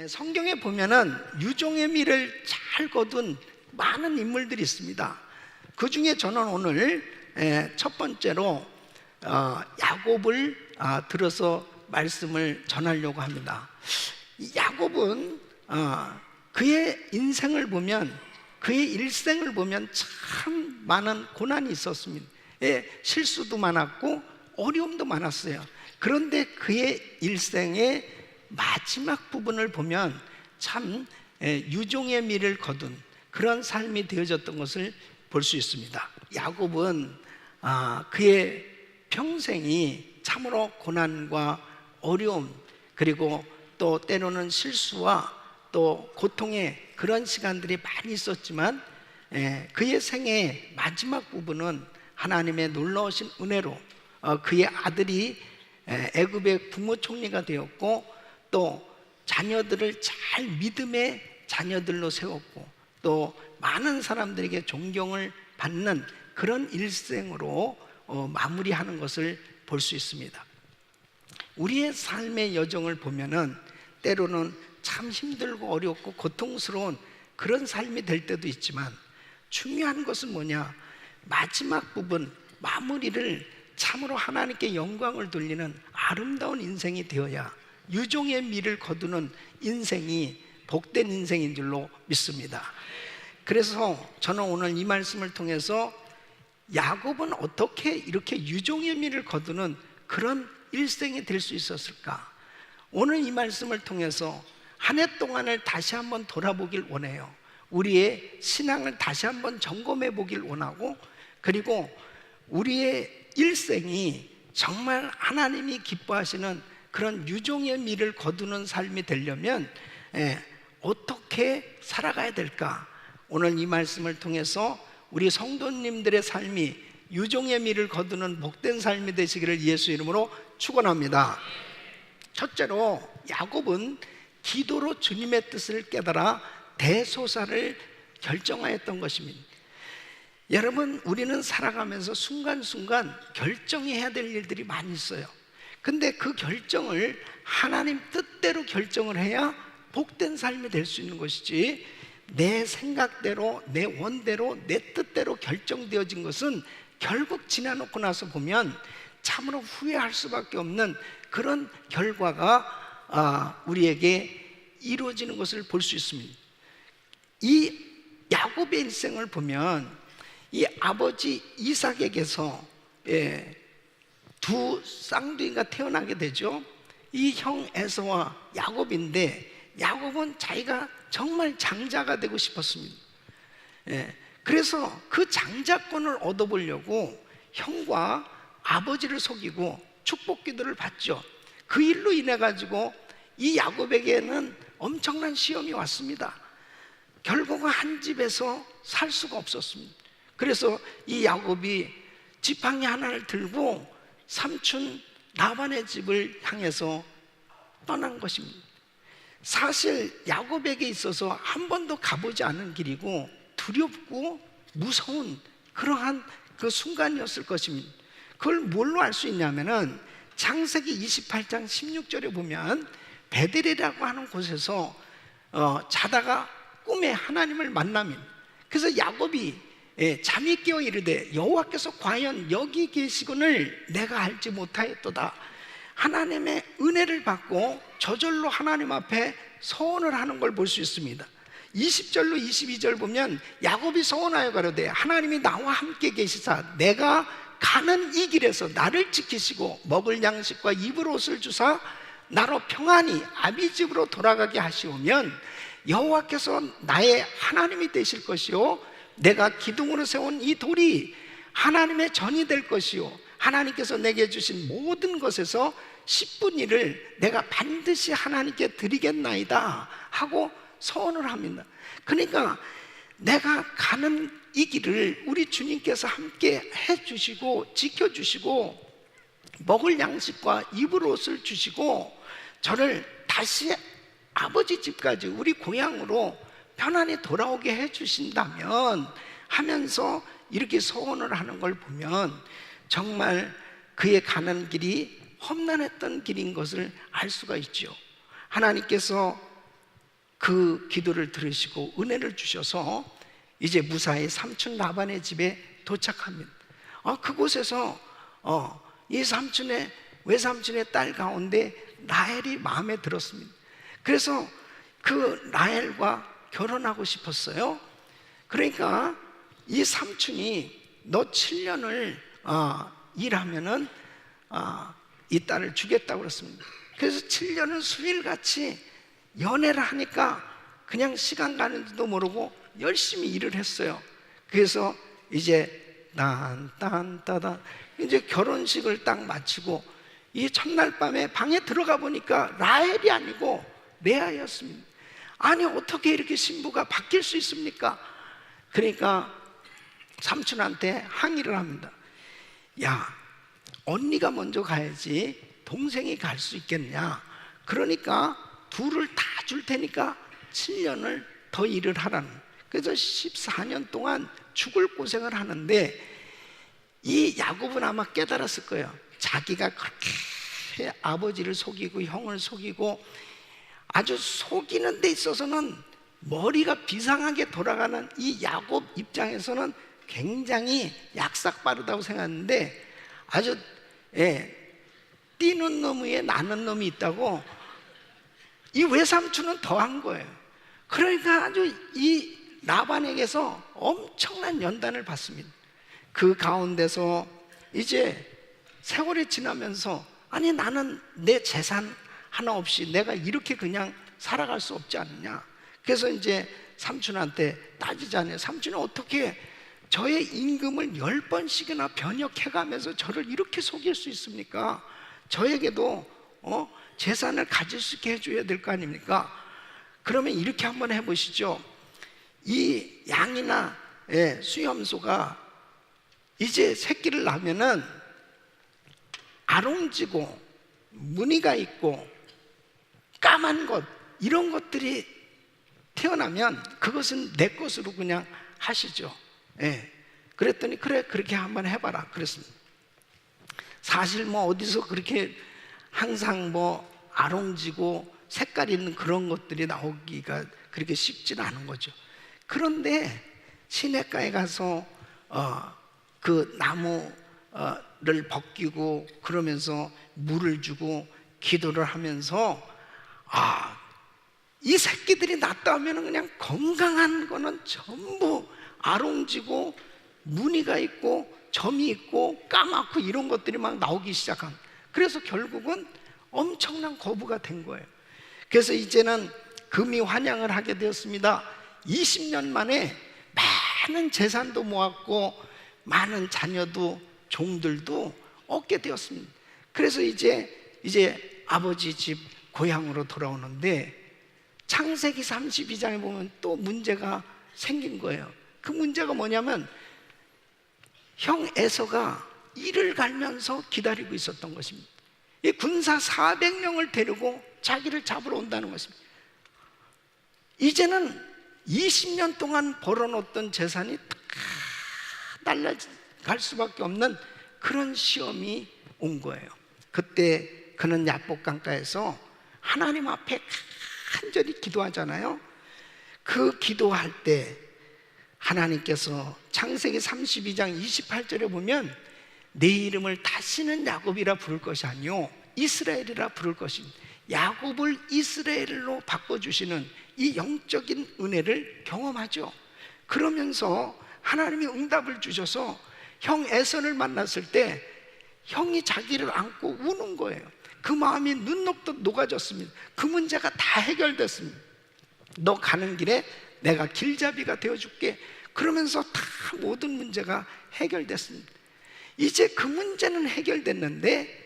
성경에 보면은 유종의 미를 잘 거둔 많은 인물들이 있습니다. 그 중에 저는 오늘 첫 번째로 야곱을 들어서 말씀을 전하려고 합니다. 야곱은 그의 인생을 보면, 그의 일생을 보면 참 많은 고난이 있었습니다. 실수도 많았고 어려움도 많았어요. 그런데 그의 일생의 마지막 부분을 보면 참 유종의 미를 거둔 그런 삶이 되어졌던 것을 볼 수 있습니다. 야곱은 그의 평생이 참으로 고난과 어려움, 그리고 또 때로는 실수와 또 고통의 그런 시간들이 많이 있었지만, 그의 생의 마지막 부분은 하나님의 놀라우신 은혜로 그의 아들이 애굽의 국무총리가 되었고, 또 자녀들을 잘 믿음의 자녀들로 세웠고, 또 많은 사람들에게 존경을 받는 그런 일생으로 마무리하는 것을 볼 수 있습니다. 우리의 삶의 여정을 보면은 때로는 참 힘들고 어렵고 고통스러운 그런 삶이 될 때도 있지만, 중요한 것은 뭐냐? 마지막 부분, 마무리를 참으로 하나님께 영광을 돌리는 아름다운 인생이 되어야 유종의 미를 거두는 인생이 복된 인생인 줄로 믿습니다. 그래서 저는 오늘 이 말씀을 통해서 야곱은 어떻게 이렇게 유종의 미를 거두는 그런 일생이 될 수 있었을까? 오늘 이 말씀을 통해서 한 해 동안을 다시 한번 돌아보길 원해요. 우리의 신앙을 다시 한번 점검해 보길 원하고, 그리고 우리의 일생이 정말 하나님이 기뻐하시는 그런 유종의 미를 거두는 삶이 되려면 어떻게 살아가야 될까? 오늘 이 말씀을 통해서 우리 성도님들의 삶이 유종의 미를 거두는 복된 삶이 되시기를 예수 이름으로 축원합니다. 첫째로 야곱은 기도로 주님의 뜻을 깨달아 대소사를 결정하였던 것입니다. 여러분, 우리는 살아가면서 순간순간 결정해야 될 일들이 많이 있어요. 근데 그 결정을 하나님 뜻대로 결정을 해야 복된 삶이 될 수 있는 것이지, 내 생각대로, 내 원대로, 내 뜻대로 결정되어진 것은 결국 지나놓고 나서 보면 참으로 후회할 수밖에 없는 그런 결과가 우리에게 이루어지는 것을 볼 수 있습니다. 이 야곱의 일생을 보면 이 아버지 이삭에게서 두 쌍둥이가 태어나게 되죠. 이 형 에서와 야곱인데, 야곱은 자기가 정말 장자가 되고 싶었습니다. 그래서 그 장자권을 얻어보려고 형과 아버지를 속이고 축복 기도를 받죠. 그 일로 인해 가지고 이 야곱에게는 엄청난 시험이 왔습니다. 결국은 한 집에서 살 수가 없었습니다. 그래서 이 야곱이 지팡이 하나를 들고 삼촌 라반의 집을 향해서 떠난 것입니다. 사실 야곱에게 있어서 한 번도 가보지 않은 길이고 두렵고 무서운 그러한 그 순간이었을 것입니다. 그걸 뭘로 알 수 있냐면은 창세기 28장 16절에 보면 베델이라고 하는 곳에서 자다가 꿈에 하나님을 만납니다. 그래서 야곱이 잠이 깨어 이르되 여호와께서 과연 여기 계시거늘 내가 알지 못하였도다. 하나님의 은혜를 받고 저절로 하나님 앞에 서원을 하는 걸 볼 수 있습니다. 20절로 22절 보면 야곱이 서원하여 가로되 하나님이 나와 함께 계시사 내가 가는 이 길에서 나를 지키시고 먹을 양식과 입을 옷을 주사 나로 평안히 아비 집으로 돌아가게 하시오면 여호와께서 나의 하나님이 되실 것이요 내가 기둥으로 세운 이 돌이 하나님의 전이 될 것이요 하나님께서 내게 주신 모든 것에서 10분의 1을 내가 반드시 하나님께 드리겠나이다 하고 서원을 합니다. 그러니까 내가 가는 이 길을 우리 주님께서 함께 해주시고 지켜주시고 먹을 양식과 입을 옷을 주시고 저를 다시 아버지 집까지 우리 고향으로 편안히 돌아오게 해주신다면 하면서 이렇게 서원을 하는 걸 보면 정말 그의 가는 길이 험난했던 길인 것을 알 수가 있죠. 하나님께서 그 기도를 들으시고 은혜를 주셔서 이제 무사히 삼촌 라반의 집에 도착합니다. 그곳에서 이 외삼촌의 딸 가운데 라헬이 마음에 들었습니다. 그래서 그 라헬과 결혼하고 싶었어요. 그러니까 이 삼촌이 너 7년을 일하면은 이 딸을 주겠다고 그랬습니다. 그래서 7년을 수일같이 연애를 하니까 그냥 시간 가는지도 모르고 열심히 일을 했어요. 그래서 이제 딴딴따다 이제 결혼식을 딱 마치고 이 첫날 밤에 방에 들어가 보니까 라헬이 아니고 레아였습니다. 아니 어떻게 이렇게 신부가 바뀔 수 있습니까? 그러니까 삼촌한테 항의를 합니다. 야, 언니가 먼저 가야지 동생이 갈 수 있겠냐? 그러니까 둘을 다 줄 테니까 7년을 더 일을 하라는. 그래서 14년 동안 죽을 고생을 하는데 이 야곱은 아마 깨달았을 거예요. 자기가 그렇게 아버지를 속이고 형을 속이고 아주 속이는 데 있어서는 머리가 비상하게 돌아가는 이 야곱 입장에서는 굉장히 약삭빠르다고 생각했는데 아주 뛰는 놈 위에 나는 놈이 있다고 이 외삼촌은 더한 거예요. 그러니까 아주 이 라반에게서 엄청난 연단을 받습니다. 그 가운데서 이제 세월이 지나면서 아니 나는 내 재산 하나 없이 내가 이렇게 그냥 살아갈 수 없지 않느냐. 그래서 이제 삼촌한테 따지자니 삼촌이 어떻게 저의 임금을 10번씩이나 변역해가면서 저를 이렇게 속일 수 있습니까? 저에게도 재산을 가질 수 있게 해줘야 될 거 아닙니까? 그러면 이렇게 한번 해보시죠. 이 양이나 수염소가 이제 새끼를 낳으면은 아롱지고 무늬가 있고 까만 것 이런 것들이 태어나면 그것은 내 것으로 그냥 하시죠. 그랬더니 그래 그렇게 한번 해봐라 그랬습니다. 사실 뭐 어디서 그렇게 항상 뭐 아롱지고 색깔 있는 그런 것들이 나오기가 그렇게 쉽지는 않은 거죠. 그런데 시냇가에 가서 그 나무를 벗기고 그러면서 물을 주고 기도를 하면서 이 새끼들이 낳다 하면 그냥 건강한 거는 전부 아롱지고 무늬가 있고 점이 있고 까맣고 이런 것들이 막 나오기 시작한. 그래서 결국은 엄청난 거부가 된 거예요. 그래서 이제는 금이 환향을 하게 되었습니다. 20년 만에 많은 재산도 모았고 많은 자녀도 종들도 얻게 되었습니다. 그래서 이제 아버지 집 고향으로 돌아오는데 창세기 32장에 보면 또 문제가 생긴 거예요. 그 문제가 뭐냐면 형 에서가 이를 갈면서 기다리고 있었던 것입니다. 이 군사 400명을 데리고 자기를 잡으러 온다는 것입니다. 이제는 20년 동안 벌어놓던 재산이 다 날아갈 수밖에 없는 그런 시험이 온 거예요. 그때 그는 야복 강가에서 하나님 앞에 간절히 기도하잖아요. 그 기도할 때 하나님께서 창세기 32장 28절에 보면 내 이름을 다시는 야곱이라 부를 것이 아니요 이스라엘이라 부를 것입니다. 야곱을 이스라엘로 바꿔주시는 이 영적인 은혜를 경험하죠. 그러면서 하나님이 응답을 주셔서 형 에서를 만났을 때 형이 자기를 안고 우는 거예요. 그 마음이 눈 녹듯 녹아졌습니다. 그 문제가 다 해결됐습니다. 너 가는 길에 내가 길잡이가 되어줄게. 그러면서 다 모든 문제가 해결됐습니다. 이제 그 문제는 해결됐는데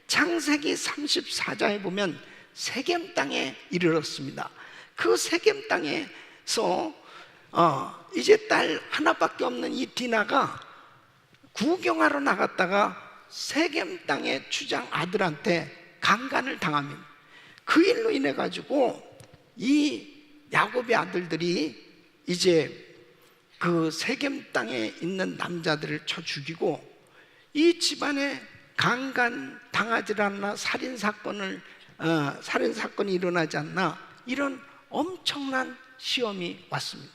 창세기 34장에 보면 세겜 땅에 이르렀습니다. 그 세겜 땅에서 이제 딸 하나밖에 없는 이 디나가 구경하러 나갔다가 세겜 땅의 주장 아들한테 강간을 당합니다. 그 일로 인해 가지고 이 야곱의 아들들이 이제 그 세겜 땅에 있는 남자들을 쳐 죽이고 이 집안에 강간 당하지 않나 살인 사건이 일어나지 않나 이런 엄청난 시험이 왔습니다.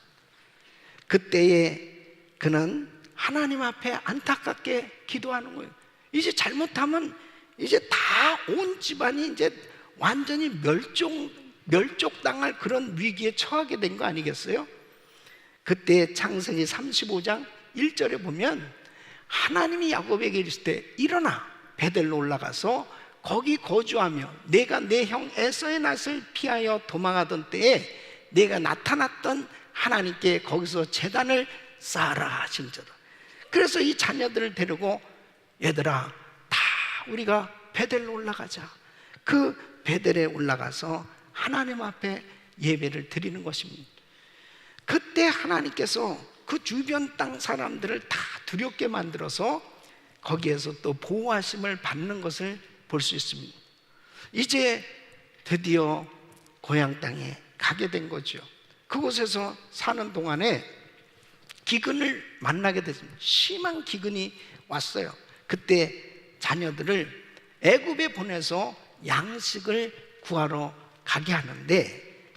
그때에 그는 하나님 앞에 안타깝게 기도하는 거예요. 이제 잘못하면 이제 다 온 집안이 이제 완전히 멸족당할 그런 위기에 처하게 된 거 아니겠어요? 그때 창세기 35장 1절에 보면 하나님이 야곱에게 이르실 때 일어나 베델로 올라가서 거기 거주하며 내가 내 형 에서의 낯을 피하여 도망하던 때에 내가 나타났던 하나님께 거기서 제단을 쌓아라 하신저다. 그래서 이 자녀들을 데리고 얘들아 다 우리가 베델로 올라가자. 그 베델에 올라가서 하나님 앞에 예배를 드리는 것입니다. 그때 하나님께서 그 주변 땅 사람들을 다 두렵게 만들어서 거기에서 또 보호하심을 받는 것을 볼 수 있습니다. 이제 드디어 고향 땅에 가게 된 거죠. 그곳에서 사는 동안에 기근을 만나게 됐습니다. 심한 기근이 왔어요. 그때 자녀들을 애굽에 보내서 양식을 구하러 가게 하는데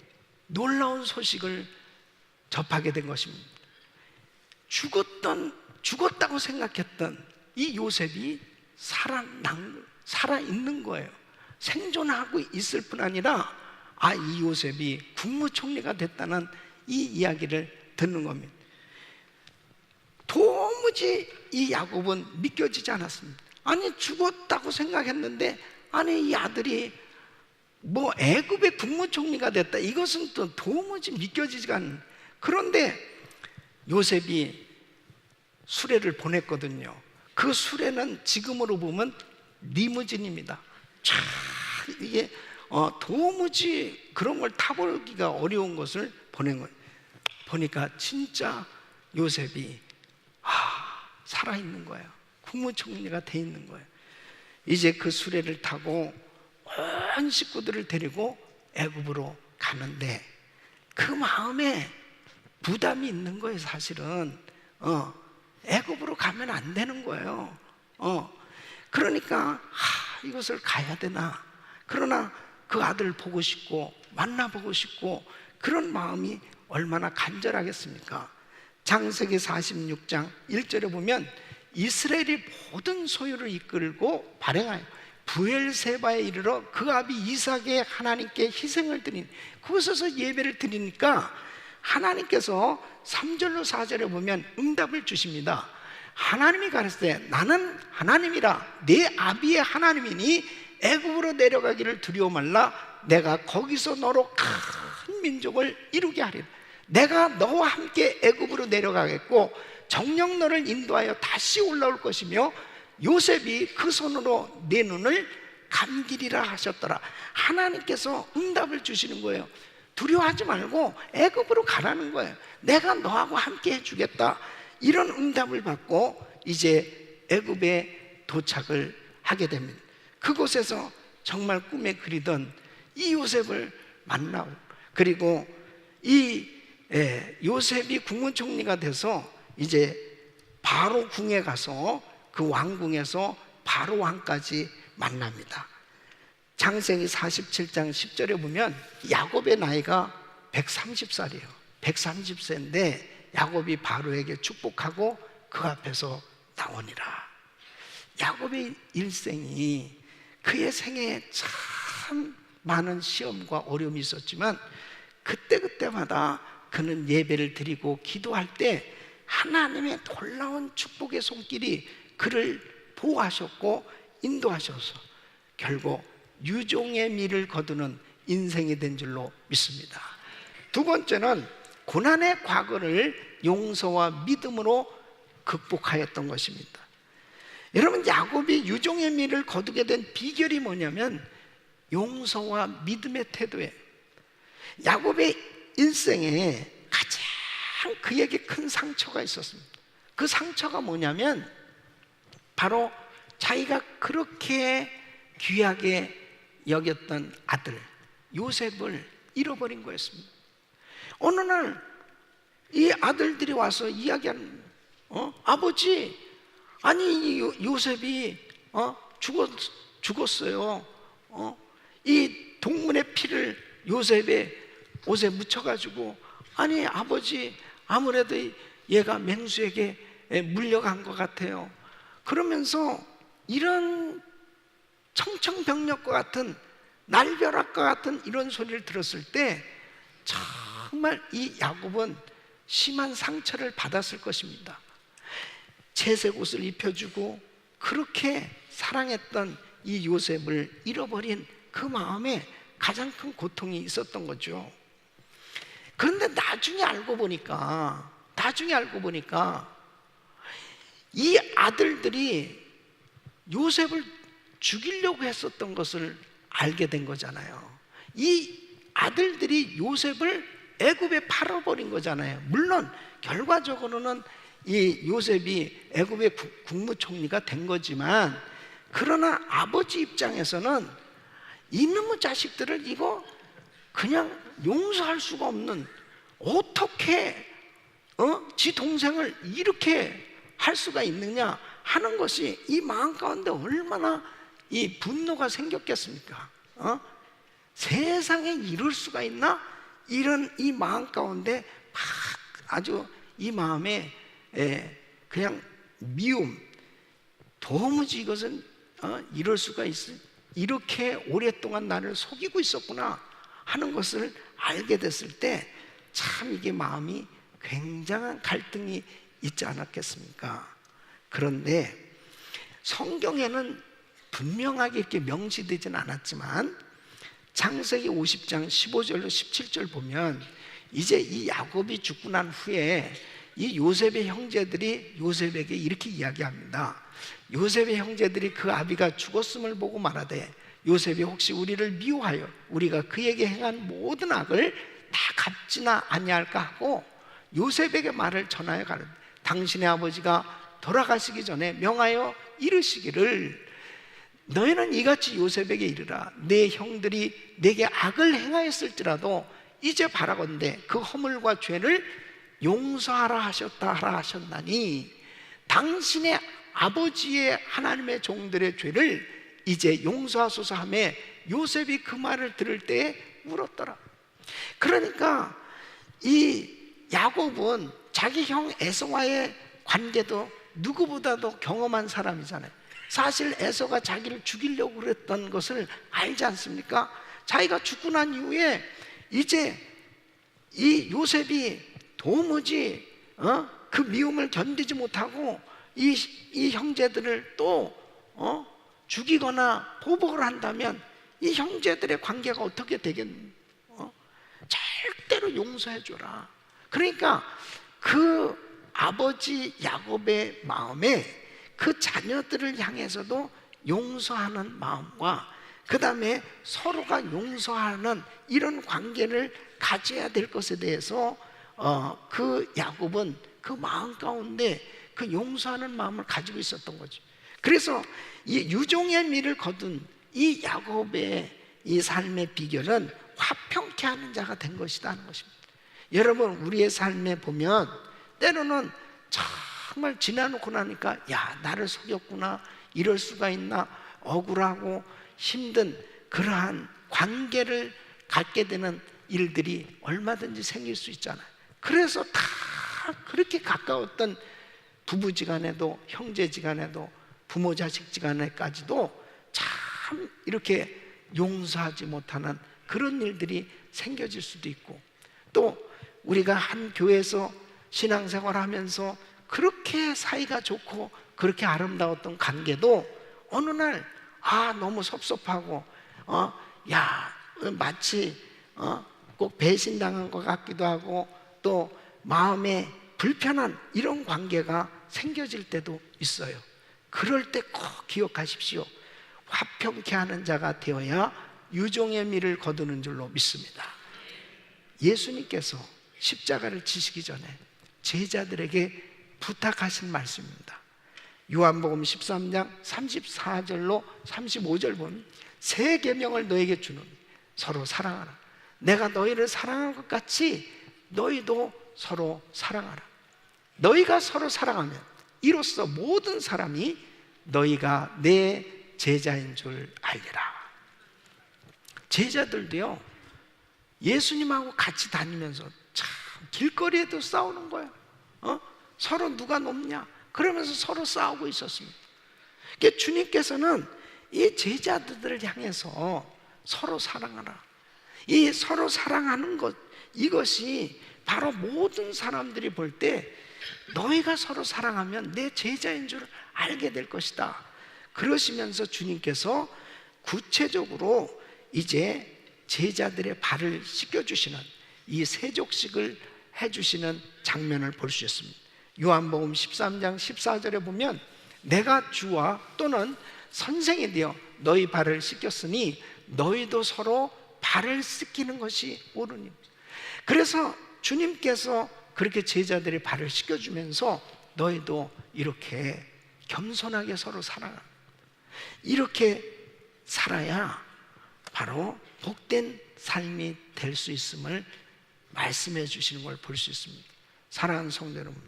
놀라운 소식을 접하게 된 것입니다. 죽었다고 생각했던 이 요셉이 살아있는 거예요. 생존하고 있을 뿐 아니라 이 요셉이 국무총리가 됐다는 이 이야기를 듣는 겁니다. 도무지 이 야곱은 믿겨지지 않았습니다. 아니 죽었다고 생각했는데 아니 이 아들이 뭐 애굽의 국무총리가 됐다, 이것은 또 도무지 믿겨지지가 않는. 그런데 요셉이 수레를 보냈거든요. 그 수레는 지금으로 보면 리무진입니다. 참 이게 도무지 그런 걸 타보기가 어려운 것을 보낸 거예요. 보니까 진짜 요셉이 살아있는 거예요. 국무총리가 돼 있는 거예요. 이제 그 수레를 타고 온 식구들을 데리고 애굽으로 가는데 그 마음에 부담이 있는 거예요. 사실은 애굽으로 가면 안 되는 거예요. 그러니까 이것을 가야 되나. 그러나 그 아들을 보고 싶고 만나보고 싶고 그런 마음이 얼마나 간절하겠습니까? 창세기 46장 1절에 보면 이스라엘이 모든 소유를 이끌고 발행하여 부엘세바에 이르러 그 아비 이삭의 하나님께 희생을 드린 그곳에서 예배를 드리니까 하나님께서 3절로 4절에 보면 응답을 주십니다. 하나님이 가르칠 때 나는 하나님이라 내 아비의 하나님이니 애굽으로 내려가기를 두려워 말라. 내가 거기서 너로 큰 민족을 이루게 하리라. 내가 너와 함께 애굽으로 내려가겠고 정녕 너를 인도하여 다시 올라올 것이며 요셉이 그 손으로 내 눈을 감기리라 하셨더라. 하나님께서 응답을 주시는 거예요. 두려워하지 말고 애굽으로 가라는 거예요. 내가 너하고 함께 해주겠다. 이런 응답을 받고 이제 애굽에 도착을 하게 됩니다. 그곳에서 정말 꿈에 그리던 이 요셉을 만나고, 그리고 이 요셉이 국무총리가 돼서 이제 바로 궁에 가서 그 왕궁에서 바로 왕까지 만납니다. 창세기 47장 10절에 보면 야곱의 나이가 130살이에요. 130세인데 야곱이 바로에게 축복하고 그 앞에서 나오니라. 야곱의 일생이 그의 생애에 참 많은 시험과 어려움이 있었지만 그때마다 그는 예배를 드리고 기도할 때 하나님의 놀라운 축복의 손길이 그를 보호하셨고 인도하셔서 결국 유종의 미를 거두는 인생이 된 줄로 믿습니다. 두 번째는 고난의 과거를 용서와 믿음으로 극복하였던 것입니다. 여러분, 야곱이 유종의 미를 거두게 된 비결이 뭐냐면 용서와 믿음의 태도예요. 야곱의 일생에 가장 그에게 큰 상처가 있었습니다. 그 상처가 뭐냐면 바로 자기가 그렇게 귀하게 여겼던 아들 요셉을 잃어버린 거였습니다. 어느 날 이 아들들이 와서 이야기하는 아버지, 아니 요셉이 죽었어요. 이 동문의 피를 요셉의 옷에 묻혀가지고, 아니 아버지, 아무래도 얘가 맹수에게 물려간 것 같아요. 그러면서 이런 청천벽력과 같은, 날벼락과 같은 이런 소리를 들었을 때 정말 이 야곱은 심한 상처를 받았을 것입니다. 채색 옷을 입혀주고 그렇게 사랑했던 이 요셉을 잃어버린 그 마음에 가장 큰 고통이 있었던 거죠. 그런데 나중에 알고 보니까 이 아들들이 요셉을 죽이려고 했었던 것을 알게 된 거잖아요. 이 아들들이 요셉을 애굽에 팔아버린 거잖아요. 물론 결과적으로는 이 요셉이 애굽의 국무총리가 된 거지만, 그러나 아버지 입장에서는 이놈의 자식들을 이거 그냥 용서할 수가 없는, 어떻게 지 동생을 이렇게 할 수가 있느냐 하는 것이 이 마음 가운데 얼마나 이 분노가 생겼겠습니까? 세상에 이럴 수가 있나? 이런 이 마음 가운데 막 아주 이 마음에 그냥 미움, 도무지 이것은 이럴 수가 있어, 이렇게 오랫동안 나를 속이고 있었구나 하는 것을 알게 됐을 때 참 이게 마음이 굉장한 갈등이 있지 않았겠습니까? 그런데 성경에는 분명하게 이렇게 명시되진 않았지만 창세기 50장 15절로 17절 보면, 이제 이 야곱이 죽고 난 후에 이 요셉의 형제들이 요셉에게 이렇게 이야기합니다. 요셉의 형제들이 그 아비가 죽었음을 보고 말하되, 요셉이 혹시 우리를 미워하여 우리가 그에게 행한 모든 악을 다 갚지나 아니할까 하고 요셉에게 말을 전하여 가르되, 당신의 아버지가 돌아가시기 전에 명하여 이르시기를, 너희는 이같이 요셉에게 이르라. 내 형들이 내게 악을 행하였을지라도 이제 바라건대 그 허물과 죄를 용서하라 하셨다 하라 하셨나니, 당신의 아버지의 하나님의 종들의 죄를 이제 용서하소서 하며 요셉이 그 말을 들을 때에 울었더라. 그러니까 이 야곱은 자기 형 에서와의 관계도 누구보다도 경험한 사람이잖아요. 사실 에서가 자기를 죽이려고 그랬던 것을 알지 않습니까? 자기가 죽고 난 이후에 이제 이 요셉이 도무지 그 미움을 견디지 못하고 이 형제들을 또 죽이거나 보복을 한다면 이 형제들의 관계가 어떻게 되겠느냐? 절대로 용서해 줘라. 그러니까 그 아버지 야곱의 마음에 그 자녀들을 향해서도 용서하는 마음과 그 다음에 서로가 용서하는 이런 관계를 가져야 될 것에 대해서 그 야곱은 그 마음 가운데 그 용서하는 마음을 가지고 있었던 거죠. 그래서 이 유종의 미를 거둔 이 야곱의 이 삶의 비결은 화평케 하는 자가 된 것이다 하는 것입니다. 여러분, 우리의 삶에 보면 때로는 정말 지나놓고 나니까, 야, 나를 속였구나, 이럴 수가 있나, 억울하고 힘든 그러한 관계를 갖게 되는 일들이 얼마든지 생길 수 있잖아요. 그래서 다 그렇게 가까웠던 부부지간에도 형제지간에도 부모 자식지간에까지도 참 이렇게 용서하지 못하는 그런 일들이 생겨질 수도 있고, 또 우리가 한 교회에서 신앙생활을 하면서 그렇게 사이가 좋고 그렇게 아름다웠던 관계도 어느 날 너무 섭섭하고 마치 꼭 배신당한 것 같기도 하고 또 마음에 불편한 이런 관계가 생겨질 때도 있어요. 그럴 때 꼭 기억하십시오. 화평케 하는 자가 되어야 유종의 미를 거두는 줄로 믿습니다. 예수님께서 십자가를 지시기 전에 제자들에게 부탁하신 말씀입니다. 요한복음 13장 34절로 35절 보면, 새 계명을 너에게 주노니 서로 사랑하라. 내가 너희를 사랑한 것 같이 너희도 서로 사랑하라. 너희가 서로 사랑하면 이로써 모든 사람이 너희가 내 제자인 줄 알리라. 제자들도요, 예수님하고 같이 다니면서 참 길거리에도 싸우는 거야. 서로 누가 높냐 그러면서 서로 싸우고 있었습니다. 그러니까 주님께서는 이 제자들을 향해서 서로 사랑하라, 이 서로 사랑하는 것, 이것이 바로 모든 사람들이 볼 때 너희가 서로 사랑하면 내 제자인 줄 알게 될 것이다. 그러시면서 주님께서 구체적으로 이제 제자들의 발을 씻겨주시는 이 세족식을 해주시는 장면을 볼 수 있습니다. 요한복음 13장 14절에 보면 내가 주와 또는 선생이 되어 너희 발을 씻겼으니 너희도 서로 발을 씻기는 것이 옳으니. 그래서 주님께서 그렇게 제자들의 발을 씻겨주면서 너희도 이렇게 겸손하게 서로 살아라, 이렇게 살아야 바로 복된 삶이 될 수 있음을 말씀해 주시는 걸 볼 수 있습니다. 사랑하는 성도 여러분,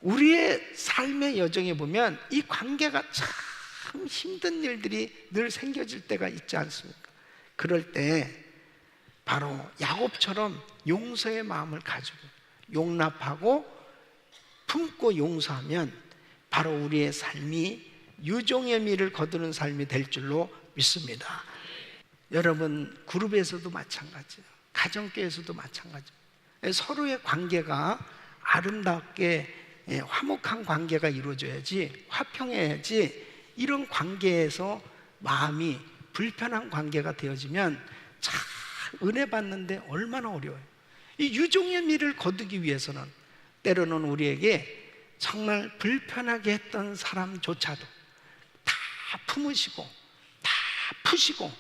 우리의 삶의 여정에 보면 이 관계가 참 힘든 일들이 늘 생겨질 때가 있지 않습니까? 그럴 때 바로 야곱처럼 용서의 마음을 가지고 용납하고 품고 용서하면 바로 우리의 삶이 유종의 미를 거두는 삶이 될 줄로 믿습니다. 여러분, 그룹에서도 마찬가지예요. 가정교회에서도 마찬가지예요. 서로의 관계가 아름답게 화목한 관계가 이루어져야지, 화평해야지. 이런 관계에서 마음이 불편한 관계가 되어지면 참 은혜 받는데 얼마나 어려워요. 이 유종의 미를 거두기 위해서는 때로는 우리에게 정말 불편하게 했던 사람조차도 다 품으시고 다 푸시고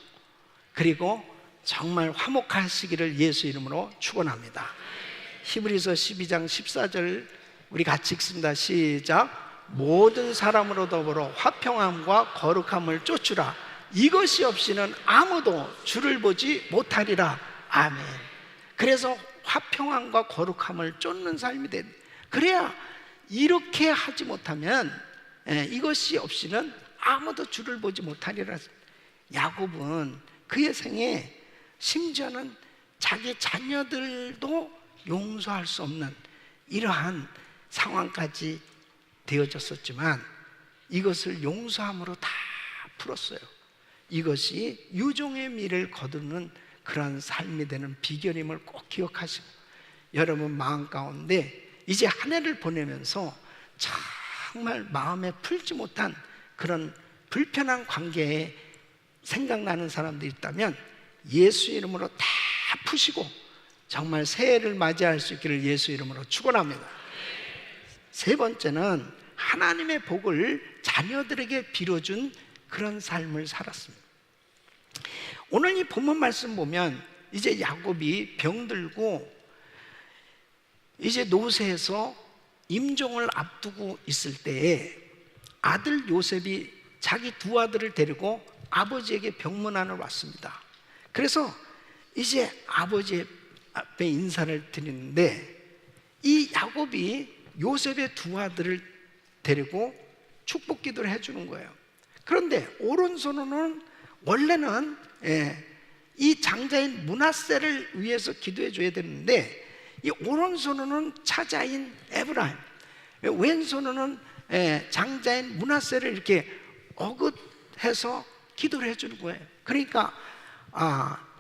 그리고 정말 화목하시기를 예수 이름으로 축원합니다. 히브리서 12장 14절 우리 같이 읽습니다. 시작. 모든 사람으로 더불어 화평함과 거룩함을 쫓으라. 이것이 없이는 아무도 주를 보지 못하리라. 아멘. 그래서 화평함과 거룩함을 쫓는 삶이 된, 그래야 이렇게 하지 못하면 이것이 없이는 아무도 주를 보지 못하리라. 야곱은 그의 생에 심지어는 자기 자녀들도 용서할 수 없는 이러한 상황까지 되어졌었지만 이것을 용서함으로 다 풀었어요. 이것이 유종의 미를 거두는 그런 삶이 되는 비결임을 꼭 기억하시고, 여러분 마음 가운데 이제 한 해를 보내면서 정말 마음에 풀지 못한 그런 불편한 관계에 생각나는 사람들이 있다면 예수 이름으로 다 푸시고 정말 새해를 맞이할 수 있기를 예수 이름으로 축원합니다. 세 번째는 하나님의 복을 자녀들에게 빌어준 그런 삶을 살았습니다. 오늘 이 본문 말씀 보면 이제 야곱이 병들고 이제 노새에서 임종을 앞두고 있을 때에 아들 요셉이 자기 두 아들을 데리고 아버지에게 병문안을 왔습니다. 그래서 이제 아버지 앞에 인사를 드리는데 이 야곱이 요셉의 두 아들을 데리고 축복 기도를 해주는 거예요. 그런데 오른손으로는 원래는 이 장자인 므낫세를 위해서 기도해 줘야 되는데 이 오른손으로는 차자인 에브라임, 왼손으로는 장자인 므낫세를 이렇게 어긋해서 기도를 해주는 거예요. 그러니까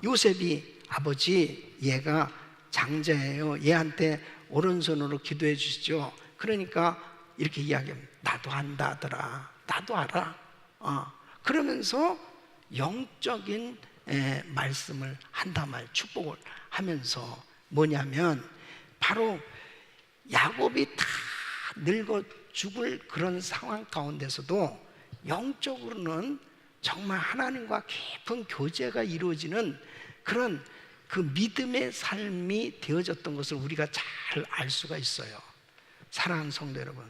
요셉이 아버지 얘가 장자예요, 얘한테 오른손으로 기도해 주시죠. 그러니까 이렇게 이야기합니다. 나도 안다 하더라. 나도 알아. 그러면서 영적인 말씀을 한단 말, 축복을 하면서 뭐냐면 바로 야곱이 다 늙어 죽을 그런 상황 가운데서도 영적으로는 정말 하나님과 깊은 교제가 이루어지는 그런 그 믿음의 삶이 되어졌던 것을 우리가 잘 알 수가 있어요. 사랑하는 성도 여러분,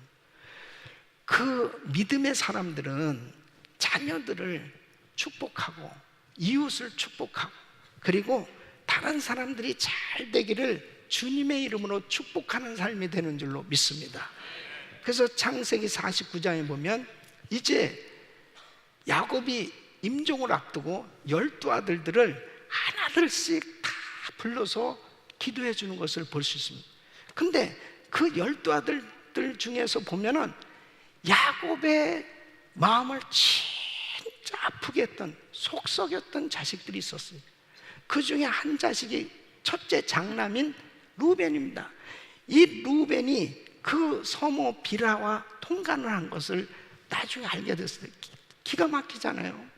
그 믿음의 사람들은 자녀들을 축복하고 이웃을 축복하고 그리고 다른 사람들이 잘 되기를 주님의 이름으로 축복하는 삶이 되는 줄로 믿습니다. 그래서 창세기 49장에 보면 이제 야곱이 임종을 앞두고 12 아들들을 하나둘씩 다 불러서 기도해 주는 것을 볼 수 있습니다. 근데 그 12아들들 중에서 보면은 야곱의 마음을 진짜 아프게 했던, 속 썩였던 자식들이 있었어요. 그 중에 한 자식이 첫째 장남인 루벤입니다. 이 루벤이 그 서모 비라와 통간을 한 것을 나중에 알게 됐어요. 기가 막히잖아요.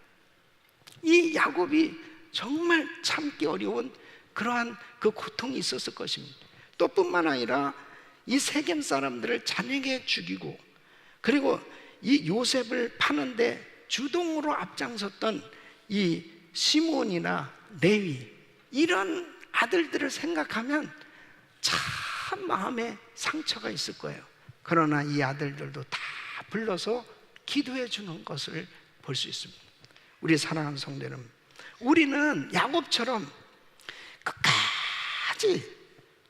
이 야곱이 정말 참기 어려운 그러한 그 고통이 있었을 것입니다. 또 뿐만 아니라 이 세겜 사람들을 잔인하게 죽이고, 그리고 이 요셉을 파는데 주동으로 앞장섰던 이 시몬이나 레위, 이런 아들들을 생각하면 참 마음에 상처가 있을 거예요. 그러나 이 아들들도 다 불러서 기도해 주는 것을 볼 수 있습니다. 우리 사랑하는 성도는, 우리는 야곱처럼 끝까지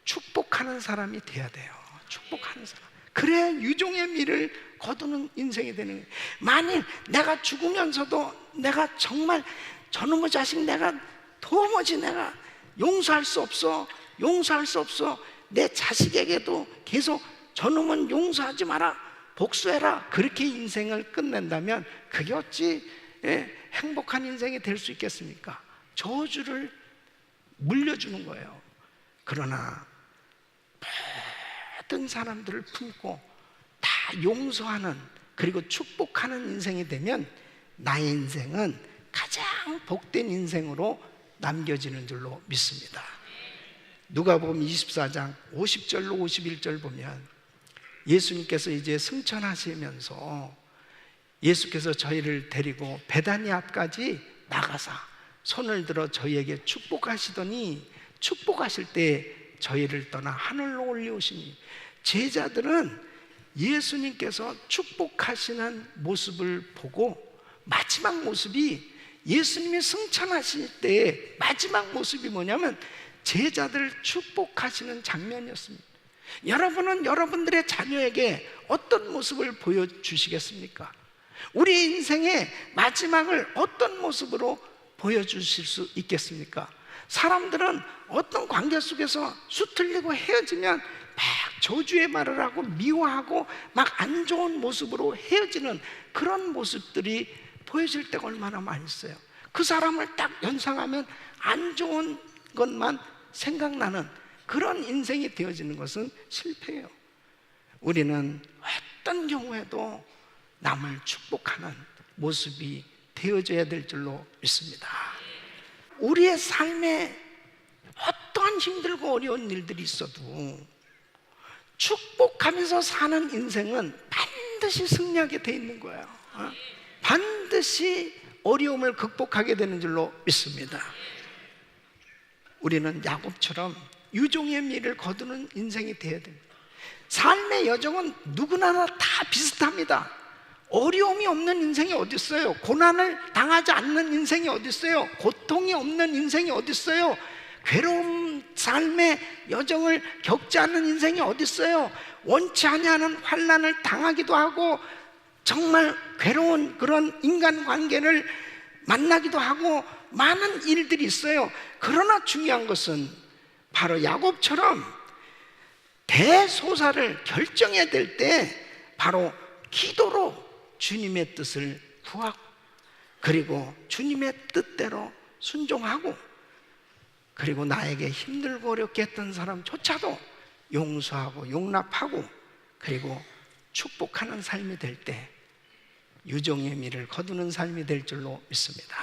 축복하는 사람이 돼야 돼요. 축복하는 사람. 그래야 유종의 미를 거두는 인생이 되는 거예요. 만일 내가 죽으면서도 내가 정말 저놈의 자식 내가 도무지 내가 용서할 수 없어, 용서할 수 없어, 내 자식에게도 계속 저놈은 용서하지 마라, 복수해라, 그렇게 인생을 끝낸다면 그게 어찌 행복한 인생이 될 수 있겠습니까? 저주를 물려주는 거예요. 그러나 모든 사람들을 품고 다 용서하는, 그리고 축복하는 인생이 되면 나의 인생은 가장 복된 인생으로 남겨지는 줄로 믿습니다. 누가복음 24장 50절로 51절 보면 예수님께서 이제 승천하시면서 예수께서 저희를 데리고 베다니 앞까지 나가사 손을 들어 저희에게 축복하시더니, 축복하실 때 저희를 떠나 하늘로 올려오시니, 제자들은 예수님께서 축복하시는 모습을 보고 마지막 모습이, 예수님이 승천하실 때의 마지막 모습이 뭐냐면 제자들을 축복하시는 장면이었습니다. 여러분은 여러분들의 자녀에게 어떤 모습을 보여주시겠습니까? 우리 인생의 마지막을 어떤 모습으로 보여주실 수 있겠습니까? 사람들은 어떤 관계 속에서 수틀리고 헤어지면 막 저주의 말을 하고 미워하고 막 안 좋은 모습으로 헤어지는 그런 모습들이 보여질 때가 얼마나 많이 있어요. 그 사람을 딱 연상하면 안 좋은 것만 생각나는 그런 인생이 되어지는 것은 실패예요. 우리는 어떤 경우에도 남을 축복하는 모습이 되어져야 될 줄로 믿습니다. 우리의 삶에 어떠한 힘들고 어려운 일들이 있어도 축복하면서 사는 인생은 반드시 승리하게 돼 있는 거예요. 반드시 어려움을 극복하게 되는 줄로 믿습니다. 우리는 야곱처럼 유종의 미를 거두는 인생이 되어야 됩니다. 삶의 여정은 누구나 다 비슷합니다. 어려움이 없는 인생이 어디 있어요? 고난을 당하지 않는 인생이 어디 있어요? 고통이 없는 인생이 어디 있어요? 괴로운 삶의 여정을 겪지 않는 인생이 어디 있어요? 원치 아니하는 환난을 당하기도 하고 정말 괴로운 그런 인간관계를 만나기도 하고 많은 일들이 있어요. 그러나 중요한 것은 바로 야곱처럼 대소사를 결정해야 될 때 바로 기도로 주님의 뜻을 구하고, 그리고 주님의 뜻대로 순종하고, 그리고 나에게 힘들고 어렵게 했던 사람조차도 용서하고 용납하고, 그리고 축복하는 삶이 될 때 유종의 미를 거두는 삶이 될 줄로 믿습니다.